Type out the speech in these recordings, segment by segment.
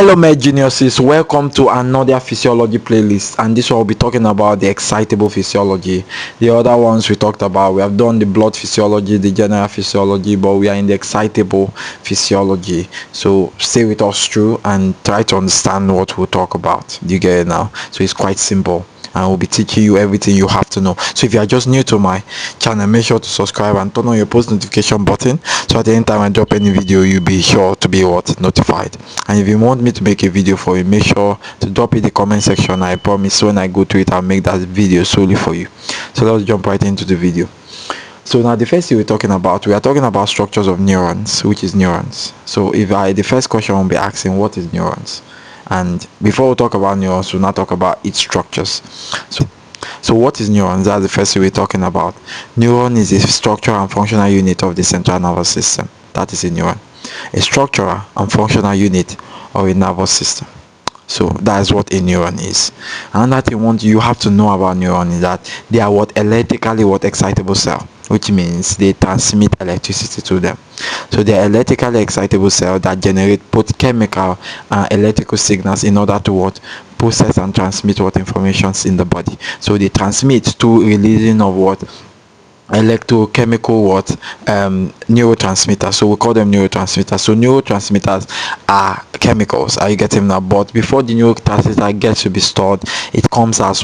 Hello my geniuses, welcome to another physiology playlist, and this one will be talking about the excitable physiology. The other ones we talked about, we have done the blood physiology, the general physiology, but we are in the excitable physiology. So stay with us through and try to understand what we'll talk about. Do you get it now? So it's quite simple, and we'll be teaching you everything you have to know. So if you are just new to my channel, make sure to subscribe and turn on your post notification button, so at any time I drop any video, you'll be sure to be notified. And if you want me to make a video for you, make sure to drop it in the comment section. I promise when I go to it, I'll make that video solely for you. So let's jump right into the video. So now the first thing we are talking about structures of neurons, which is neurons. So the first question will be asking, what is neurons? And before we talk about neurons, we'll now talk about its structures. So what is neurons? That's the first thing we're talking about. Neuron is a structural and functional unit of the central nervous system. That is a neuron. A structural and functional unit of a nervous system. So that is what a neuron is. Another thing you have to know about neuron is that they are electrically excitable cell, which means they transmit electricity to them. So they are electrically excitable cells that generate both chemical and electrical signals in order to process and transmit informations in the body. So they transmit through releasing of electrochemical neurotransmitters. So we call them neurotransmitters. So neurotransmitters are chemicals. Are you getting that? But before the neurotransmitter gets to be stored, it comes as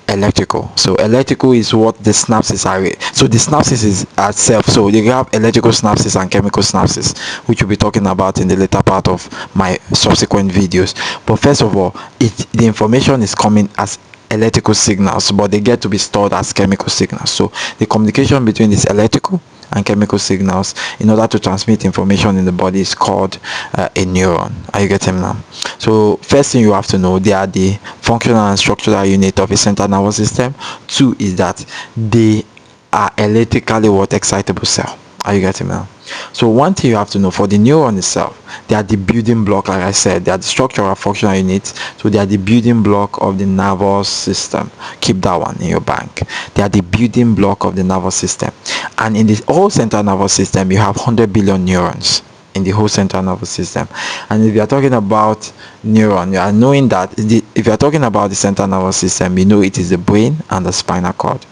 electrical. So electrical is what the synapses are. So the synapses is itself. So you have electrical synapses and chemical synapses, which we'll be talking about in the later part of my subsequent videos. But first of all, the information is coming as electrical signals, but they get to be stored as chemical signals. So the communication between these electrical and chemical signals in order to transmit information in the body is called a neuron. Are you getting now? So first thing you have to know, they are the functional and structural unit of a central nervous system. Two is that they are electrically excitable cell. Are you getting now? So one thing you have to know, for the neuron itself, they are the building block. Like I said, they are the structural functional units. So they are the building block of the nervous system. Keep that one in your bank. They are the building block of the nervous system. And in this whole central nervous system, you have 100 billion neurons in the whole central nervous system. And if you are talking about neuron, you are knowing that if you are talking about the central nervous system, you know it is the brain and the spinal cord.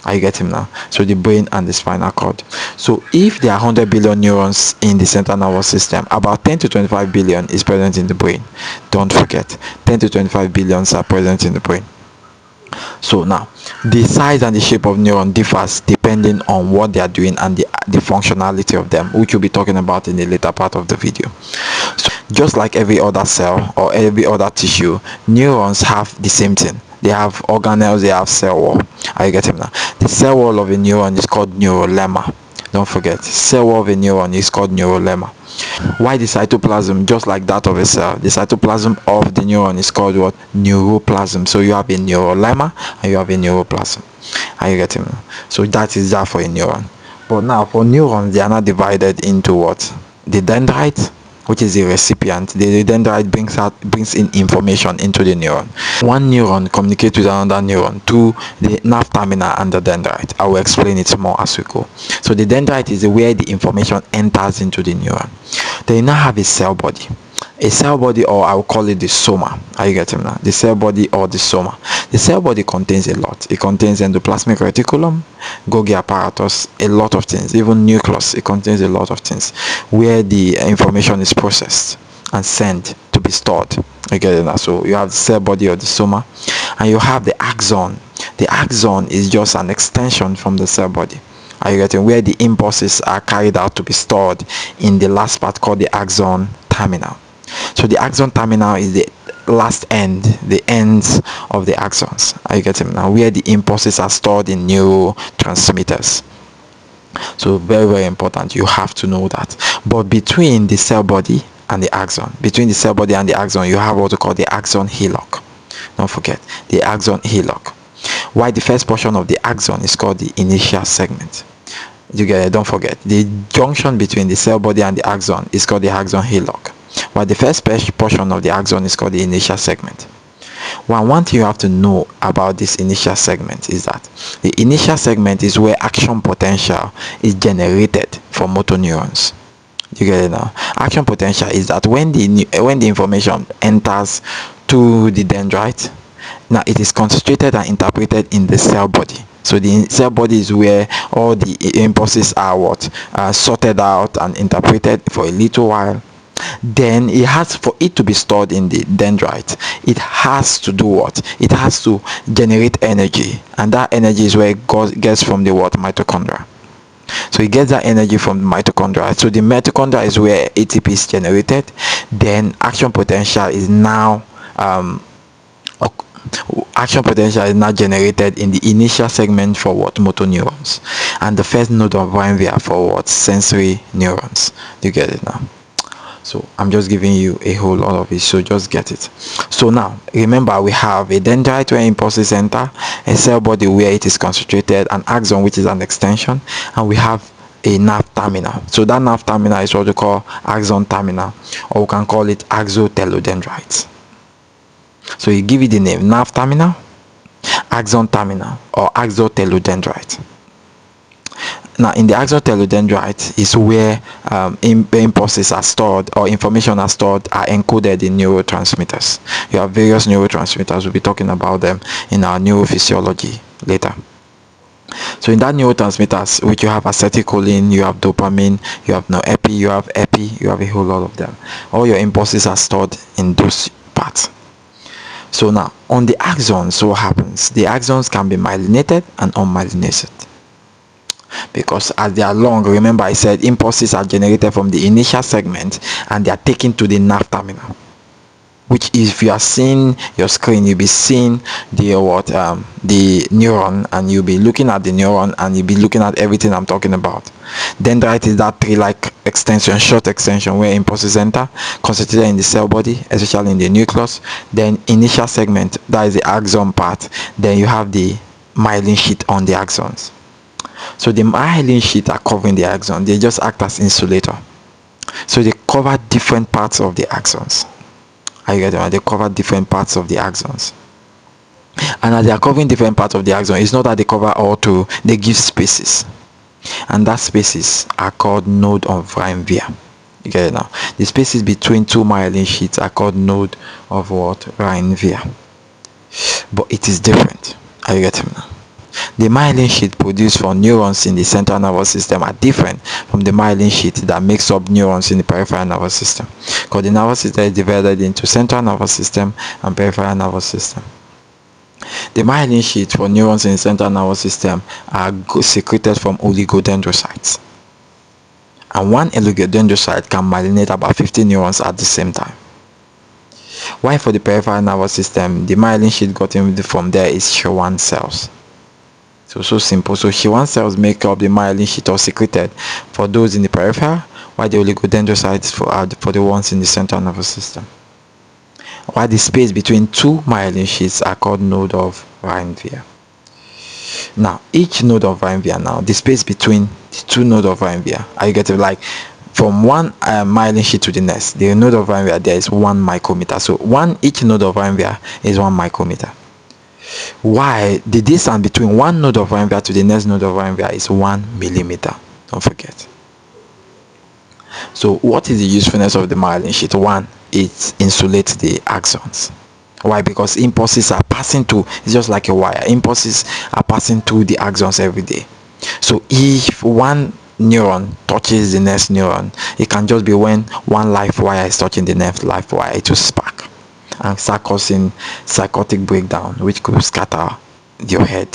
Are you getting now? So the brain and the spinal cord. So if there are 100 billion neurons in the central nervous system, about 10 to 25 billion is present in the brain. Don't forget, 10 to 25 billions are present in the brain. So now the size and the shape of neuron differs depending on what they are doing and the functionality of them, which we'll be talking about in the later part of the video. So just like every other cell or every other tissue, neurons have the same thing. They have organelles, they have cell wall. Are you getting that? The cell wall of a neuron is called neurolemma. Don't forget, cell wall of a neuron is called neurolemma. Why the cytoplasm, just like that of a cell, the cytoplasm of the neuron is called neuroplasm. So you have a neurolemma and you have a neuroplasm. Are you getting that? So that is that for a neuron. But now for neurons, they are not divided into the dendrite, which is the recipient. The dendrite brings in information into the neuron. One neuron communicates with another neuron through the nerve terminal and the dendrite. I will explain it more as we go. So the dendrite is where the information enters into the neuron. They now have a cell body. A cell body, or I will call it the soma. Are you getting that? The cell body or the soma. The cell body contains a lot. It contains endoplasmic reticulum, Golgi apparatus, a lot of things. Even nucleus, it contains a lot of things where the information is processed and sent to be stored. You get it now? So you have the cell body or the soma, and you have the axon. The axon is just an extension from the cell body. Are you getting? Where the impulses are carried out to be stored in the last part called the axon terminal. So the axon terminal is the last end, the ends of the axons. Are you getting now? Where the impulses are stored in neurotransmitters. So very, very important. You have to know that. But between the cell body and the axon, you have what we call the axon hillock. Don't forget the axon hillock. Why the first portion of the axon is called the initial segment. You get it? Don't forget the junction between the cell body and the axon is called the axon hillock. While the first portion of the axon is called the initial segment. One thing you have to know about this initial segment is that the initial segment is where action potential is generated for motor neurons. You get it now? Action potential is that when the information enters to the dendrite, now it is concentrated and interpreted in the cell body. So the cell body is where all the impulses are sorted out and interpreted for a little while. Then it has, for it to be stored in the dendrite, it has to do what? It has to generate energy, and that energy is where it gets from the mitochondria. So it gets that energy from the mitochondria. So the mitochondria is where ATP is generated. Then action potential is now generated in the initial segment for motor neurons, and the first node of Ranvier for sensory neurons. You get it now? So I'm just giving you a whole lot of it, so just get it. So now remember, we have a dendrite where impulses enter, a cell body where it is concentrated, an axon which is an extension, and we have a nerve terminal. So that nerve terminal is what we call axon terminal, or we can call it axotelodendrites. So you give it the name nerve terminal, axon terminal, or axotelodendrite. Now in the axotelodendrite is where impulses are stored, or information are stored, are encoded in neurotransmitters. You have various neurotransmitters. We'll be talking about them in our neurophysiology later. So in that neurotransmitters, which you have acetylcholine, you have dopamine, you have noepi, you have epi, you have a whole lot of them. All your impulses are stored in those parts. So now on the axons, what happens? The axons can be myelinated and unmyelinated, because as they are long, remember I said impulses are generated from the initial segment and they are taken to the nerve terminal, which, if you are seeing your screen, you'll be seeing the neuron, and you'll be looking at the neuron, and you'll be looking at everything I'm talking about. Dendrite is that tree-like extension, short extension, where impulses enter, concentrated in the cell body, especially in the nucleus. Then initial segment, that is the axon part. Then you have the myelin sheath on the axons. So the myelin sheath are covering the axon. They just act as insulator. So they cover different parts of the axons. I get it. They cover different parts of the axons. And as they are covering different parts of the axon, it's not that they cover all two. They give spaces, and that spaces are called node of Ranvier. You get it now? The spaces between two myelin sheaths are called node of Ranvier. But it is different. Are you getting me now? The myelin sheath produced for neurons in the central nervous system are different from the myelin sheath that makes up neurons in the peripheral nervous system, because the nervous system is divided into central nervous system and peripheral nervous system. The myelin sheath for neurons in the central nervous system are secreted from oligodendrocytes, and one oligodendrocyte can myelinate about 50 neurons at the same time. While for the peripheral nervous system, the myelin sheath gotten from there is Schwann cells. So simple. So Schwann cells make up the myelin sheath, or secreted, for those in the peripheral, while the oligodendrocytes are for the ones in the central nervous system. While the space between two myelin sheaths are called node of Ranvier. Now each node of Ranvier, now the space between the two node of Ranvier, are you getting, like, from one myelin sheath to the next, the node of Ranvier, there is 1 micrometer. So each node of Ranvier is 1 micrometer. Why the distance between one node of Ranvier to the next node of Ranvier is 1 millimeter. Don't forget. So what is the usefulness of the myelin sheath? One, it insulates the axons. Why? Because impulses are passing through. It's just like a wire. Impulses are passing through the axons every day. So if one neuron touches the next neuron, it can just be when one life wire is touching the next life wire, it will spark and start causing psychotic breakdown, which could scatter your head.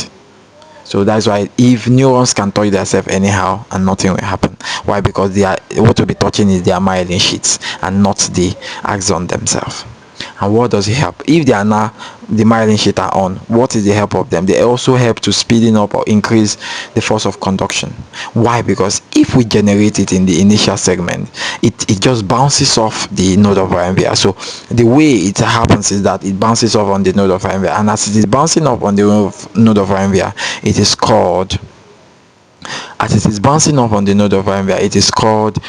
So that's why if neurons can touch themselves anyhow and nothing will happen. Why? Because what will be touching is their myelin sheaths and not the axon themselves. And what does it help? If they are now, the myelin sheath are on, what is the help of them? They also help to speeding up or increase the force of conduction. Why? Because if we generate it in the initial segment, it just bounces off the node of Ranvier. So the way it happens is that it bounces off on the node of Ranvier, and as it is bouncing off on the node of Ranvier, it is called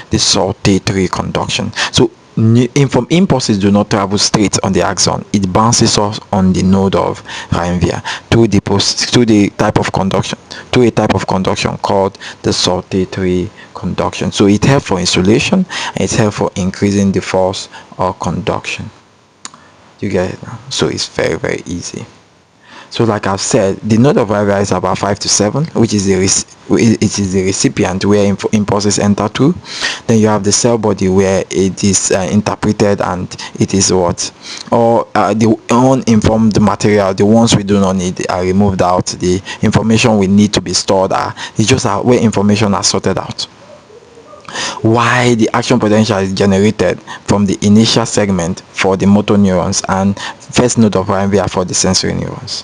the saltatory conduction. So Impulses do not travel straight on the axon. It bounces off on the node of Ranvier through the type of conduction called the saltatory conduction. So it helps for insulation and it helps for increasing the force of conduction. You get it now? So it's very, very easy. So like I've said, the node of Ranvier is about 5 to 7, which is the recipient where impulses enter through. Then you have the cell body where it is interpreted, and it is what, or the uninformed material, the ones we do not need, are removed out. The information we need to be stored it's just where information are sorted out. Why the action potential is generated from the initial segment for the motor neurons and first node of Ranvier for the sensory neurons.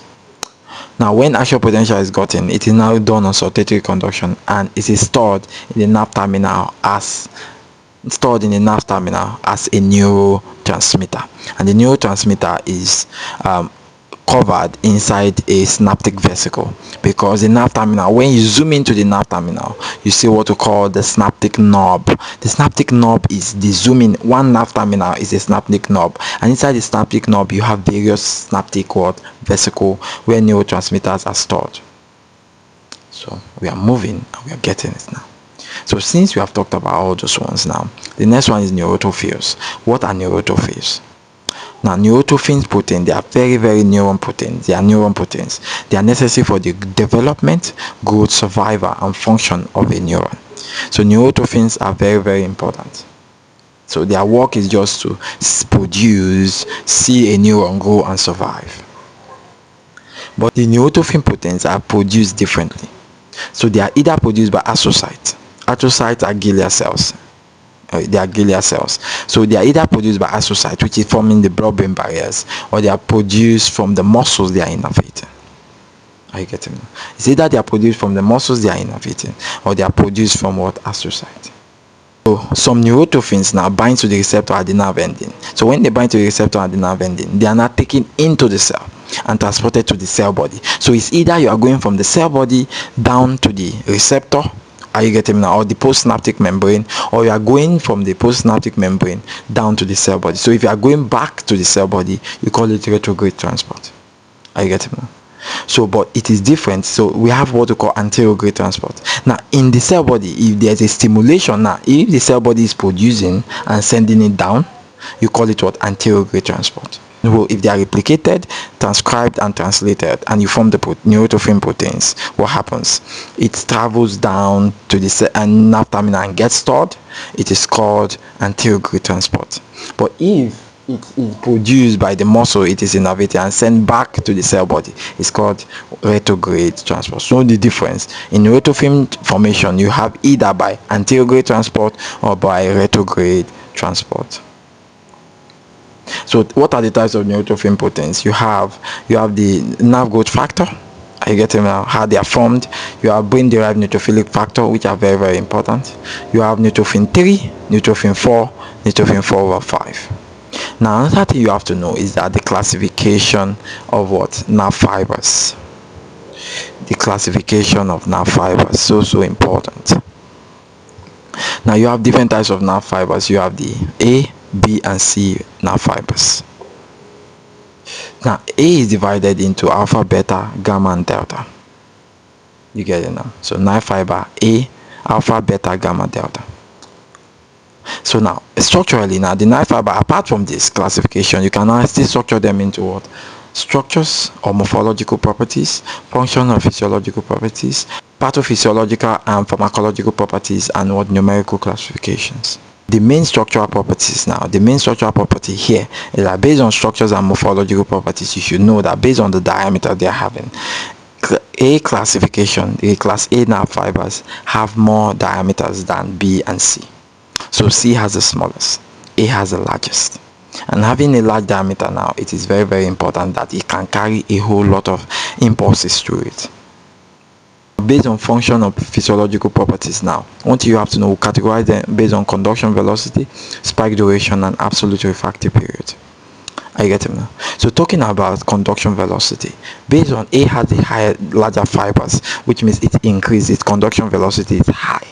Now, when action potential is gotten, it is now done on saltatory conduction, and it is stored in the nerve terminal as a neurotransmitter, and the neurotransmitter is covered inside a synaptic vesicle, because the nerve terminal, when you zoom into the nerve terminal, you see what we call the synaptic knob. The synaptic knob is the zooming. One nerve terminal is a synaptic knob, and inside the synaptic knob you have various synaptic vesicle where neurotransmitters are stored. So we are moving and we are getting it now. So since we have talked about all those ones, now the next one is neurotrophins. What are neurotrophins? Now, neurotrophin protein, they are very, very neuron proteins. They are neuron proteins. They are necessary for the development, growth, survival, and function of a neuron. So neurotrophins are very, very important. So their work is just to see a neuron grow and survive. But the neurotrophin proteins are produced differently. So they are either produced by astrocytes. Astrocytes are glial cells. They are glial cells. So they are either produced by astrocytes, which is forming the blood-brain barriers, or they are produced from the muscles they are innervating. Are you getting me? It's either they are produced from the muscles they are innervating, or they are produced from astrocytes. So some neurotrophins now bind to the receptor at the nerve ending. So when they bind to the receptor at the nerve ending, they are now taken into the cell and transported to the cell body. So it's either you are going from the cell body down to the receptor, are you getting me now, or the postsynaptic membrane, or you are going from the postsynaptic membrane down to the cell body. So if you are going back to the cell body, you call it retrograde transport. Are you getting me now? So but it is different. So we have what we call anterograde transport. Now in the cell body, if there's a stimulation, now if the cell body is producing and sending it down, you call it what? Anterograde transport. If they are replicated, transcribed, and translated, and you form the neurotrophin proteins, what happens? It travels down to the nerve terminal and gets stored. It is called anterograde transport. But if it is produced by the muscle, it is innervated and sent back to the cell body, it's called retrograde transport. So the difference in neurotrophin formation, you have either by anterograde transport or by retrograde transport. So what are the types of neurotrophin proteins? You have the nerve growth factor. Are you getting how they are formed? You have brain derived neutrophilic factor, which are very, very important. You have neurotrophin 3, neurotrophin 4, neurotrophin 4/5. Now another thing you have to know is that the classification of nerve fibers. The classification of nerve fibers, so important. Now you have different types of nerve fibers. You have the A, B, and C nerve fibers. Now A is divided into alpha, beta, gamma, and delta. You get it now? So nerve fiber A, alpha, beta, gamma, delta. So now structurally, now the nerve fiber, apart from this classification, you can now still structure them into what? Structures or morphological properties, functional or physiological properties, pathophysiological and pharmacological properties, and numerical classifications. The main structural properties now, the main structural property here is that based on structures and morphological properties, you should know that based on the diameter they are having, A classification, the class A nerve fibers have more diameters than B and C. So C has the smallest, A has the largest. And having a large diameter now, it is very, very important that it can carry a whole lot of impulses through it. Based on function of physiological properties now, what you have to know, categorize them based on conduction velocity, spike duration, and absolute refractive period. Are you getting me now? So talking about conduction velocity, based on A has the larger fibers, which means it increases its conduction velocity is high.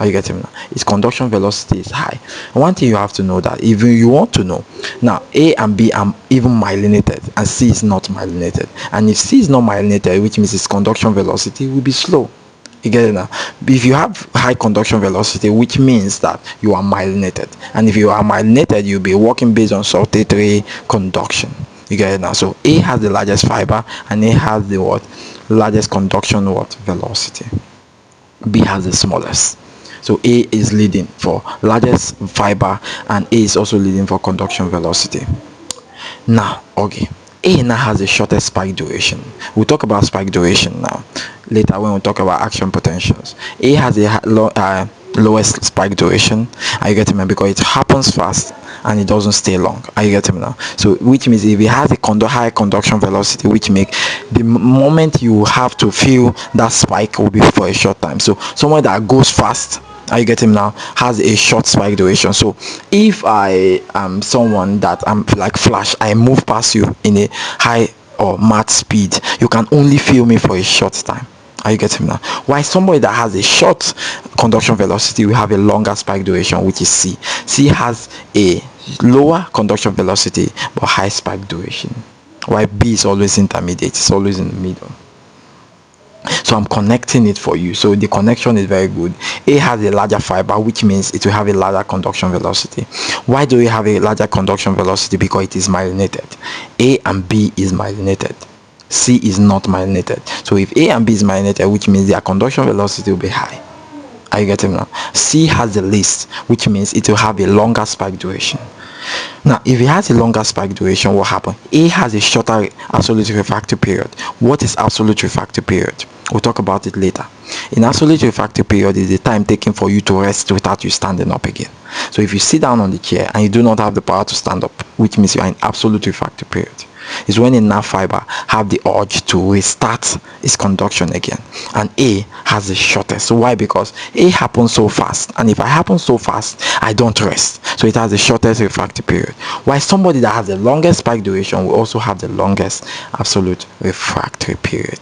Are you getting me now? Its conduction velocity is high. And one thing you have to know, that if you want to know, now A and B are even myelinated and C is not myelinated. And if C is not myelinated, which means its conduction velocity will be slow. You get it now? If you have high conduction velocity, which means that you are myelinated. And if you are myelinated, you'll be working based on saltatory conduction. You get it now? So A has the largest fiber and A has the what? Largest conduction what? Velocity. B has the smallest. So A is leading for largest fiber and A is also leading for conduction velocity. Now, okay, A now has the shortest spike duration. We'll talk about spike duration now later when we talk about action potentials. A has the lowest spike duration. Are you getting me? Because it happens fast and it doesn't stay long. Are you getting me now? So which means if it has a high conduction velocity, which make the moment you have to feel that spike will be for a short time. So someone that goes fast, are you getting now, has a short spike duration. So if I am someone that I'm like Flash, I move past you in a high or mad speed, you can only feel me for a short time. Are you getting now? Why somebody that has a short conduction velocity will have a longer spike duration, which is C. C has a lower conduction velocity but high spike duration. Why B is always intermediate, it's always in the middle. So I'm connecting it for you, so the connection is very good. A has a larger fiber, which means it will have a larger conduction velocity. Why do we have a larger conduction velocity? Because it is myelinated. A and B is myelinated, C is not myelinated. So if A and B is myelinated, which means their conduction velocity will be high. Are you getting now? C has the least, which means it will have a longer spike duration. Now if it has a longer spike duration, what happens? A has a shorter absolute refractory period. What is absolute refractory period? We'll talk about it later. In absolute refractory period is the time taken for you to rest without you standing up again. So if you sit down on the chair and you do not have the power to stand up, which means you are in absolute refractory period, is when a nerve fiber have the urge to restart its conduction again. And A has the shortest. So why? Because A happens so fast, and if I happen so fast, I don't rest. So it has the shortest refractory period. While somebody that has the longest spike duration will also have the longest absolute refractory period.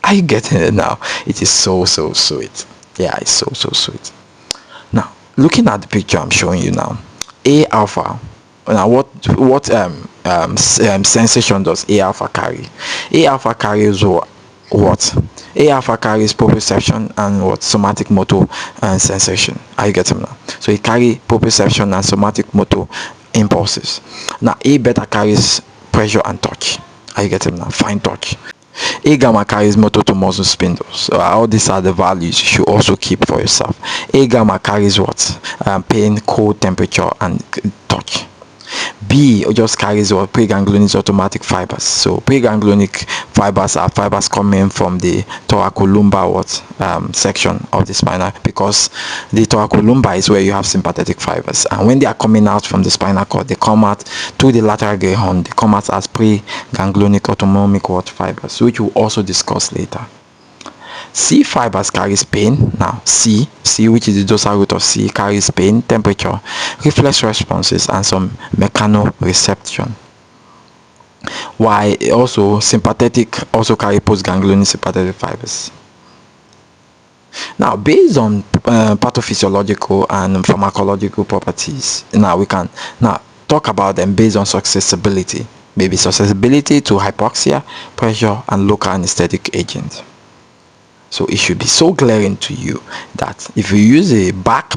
Are you getting it now? It is so sweet. Yeah, it's so sweet. Now looking at the picture I'm showing you now, A alpha. Now what sensation does A alpha carry? A alpha carries what? A alpha carries proprioception and what? Somatic motor and sensation. Are you getting now? So it carries proprioception and somatic motor impulses. Now A beta carries pressure and touch. Are you getting now? Fine touch. A gamma carries motor to muscle spindles. So all these are the values you should also keep for yourself. A gamma carries what? Pain, cold, temperature, and touch. B just carries what? Preganglionic automatic fibers. So preganglionic fibers are fibers coming from the thoracolumbar section of the spinal, because the thoracolumbar is where you have sympathetic fibers, and when they are coming out from the spinal cord, they come out to the lateral gray horn. They come out as preganglionic autonomic fibers, which we'll also discuss later. C fibers carries pain. Now C, which is the dorsal root of C, carries pain, temperature, reflex responses, and some mechanoreception. Why also sympathetic also carry postganglionic sympathetic fibers. Now based on pathophysiological and pharmacological properties, now we can now talk about them based on susceptibility. Maybe susceptibility to hypoxia, pressure, and local anesthetic agent. So it should be so glaring to you that if you use a back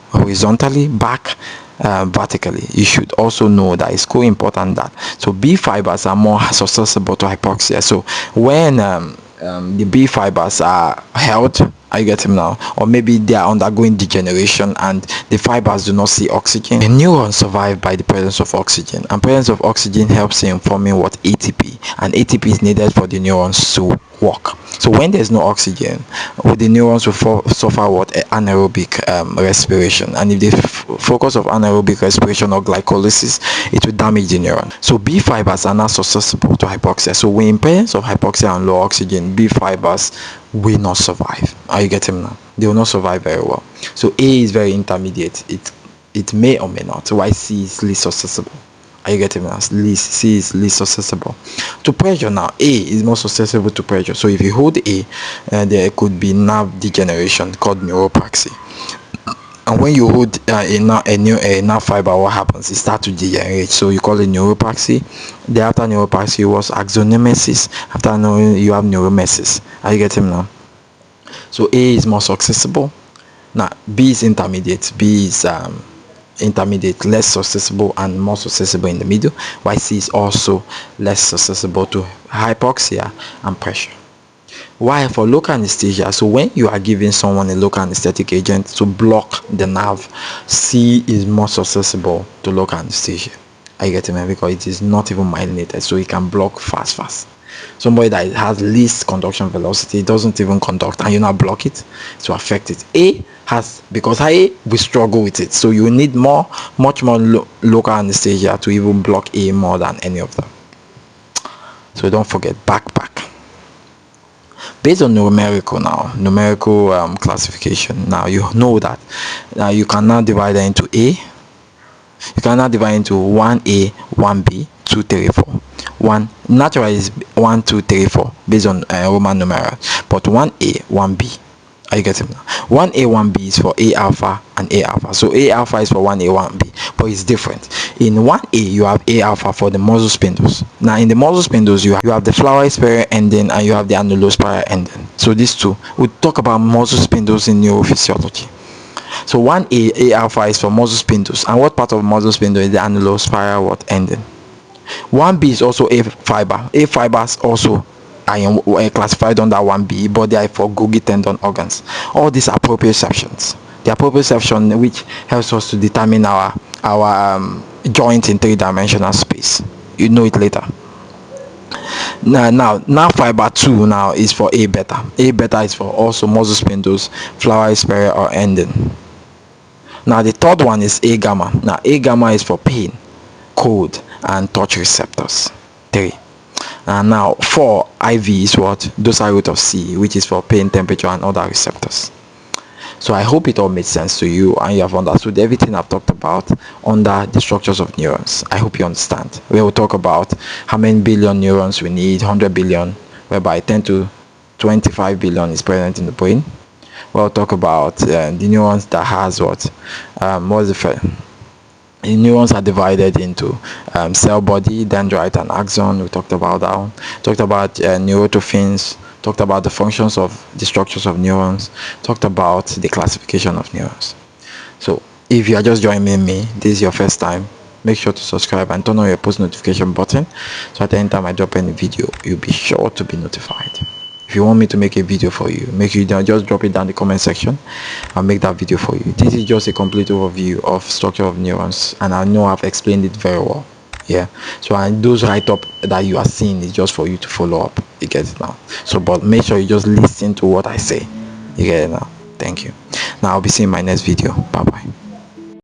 horizontally, back vertically, you should also know that it's so important that so B fibers are more susceptible to hypoxia. So when the B fibers are held, are you getting now, or maybe they are undergoing degeneration and the fibers do not see oxygen, the neurons survive by the presence of oxygen, and presence of oxygen helps in forming what? ATP, and ATP is needed for the neurons to work. So when there's no oxygen, the neurons will suffer what? Anaerobic respiration, and if they focus of anaerobic respiration or glycolysis, it will damage the neuron. So B fibers are not susceptible to hypoxia. So when in presence of hypoxia and low oxygen, B fibers will not survive. Are you getting now? They will not survive very well. So A is very intermediate. It may or may not. Why C is least susceptible. Are you getting me now? Least, C is least susceptible to pressure. Now A is more susceptible to pressure. So if you hold A, there could be nerve degeneration called neuropraxy. And when you hold a nerve fiber, what happens? It starts to degenerate. So you call it neuropraxy. After neuropraxy was axonemesis. After you have neuromesis. Are you getting me now? So A is more susceptible. Now B is intermediate. B is intermediate, less susceptible and more susceptible in the middle, while C is also less susceptible to hypoxia and pressure. Why? For local anesthesia, so when you are giving someone a local anesthetic agent to block the nerve, C is more susceptible to local anesthesia. Are you getting me? Because it is not even myelinated, so it can block fast. Somebody that has least conduction velocity doesn't even conduct, and you now block it to affect it. A has, because A we struggle with it, so you need much more local anesthesia to even block A more than any of them. So don't forget backpack. Based on numerical classification, now you know that you can now divide it into A. You can now divide into 1A, 1B, 2, 3, 4. One natural is 1, 2, 3, 4 based on Roman numeral, but 1A, 1B. Are you getting now? 1A, 1B is for A alpha and A alpha. So A alpha is for 1A, 1B, but it's different. In 1A, you have A alpha for the muscle spindles. Now, in the muscle spindles, you have the flowery spiral ending and you have the annulospiral ending. So these two, we talk about muscle spindles in neurophysiology. So 1A, A alpha is for muscle spindles. And what part of muscle spindle is the annulospiral ending? 1B is also A fiber. A fibers also are classified under 1B, but they are for Golgi tendon organs. All these are proprioceptions. The proprioception which helps us to determine our joint in three-dimensional space. You know it later. Now fiber 2 now is for A beta. A beta is for also muscle spindles, flowery spiral or ending. Now the third one is A gamma. Now A gamma is for pain, cold and touch receptors. 3. And now 4, IV is what? Dorsal root of C, which is for pain, temperature and other receptors. So I hope it all made sense to you and you have understood everything I've talked about under the structures of neurons. I hope you understand. We will talk about how many billion neurons we need, 100 billion, whereby 10 to 25 billion is present in the brain. We'll talk about the neurons that has what? The neurons are divided into cell body, dendrite and axon. We talked about that one. Talked about neurotrophins. Talked about the functions of the structures of neurons. Talked about the classification of neurons. So if you are just joining me, this is your first time, make sure to subscribe and turn on your post notification button, so at any time I drop any video, you'll be sure to be notified. If you want me to make a video for you, make sure you just drop it down in the comment section. I'll make that video for you. This is just a complete overview of structure of neurons, and I know I've explained it very well. Yeah, so and those write-up that you are seeing is just for you to follow up. You get it now? So but make sure you just listen to what I say. You get it now? Thank you. Now I'll be seeing my next video. Bye bye.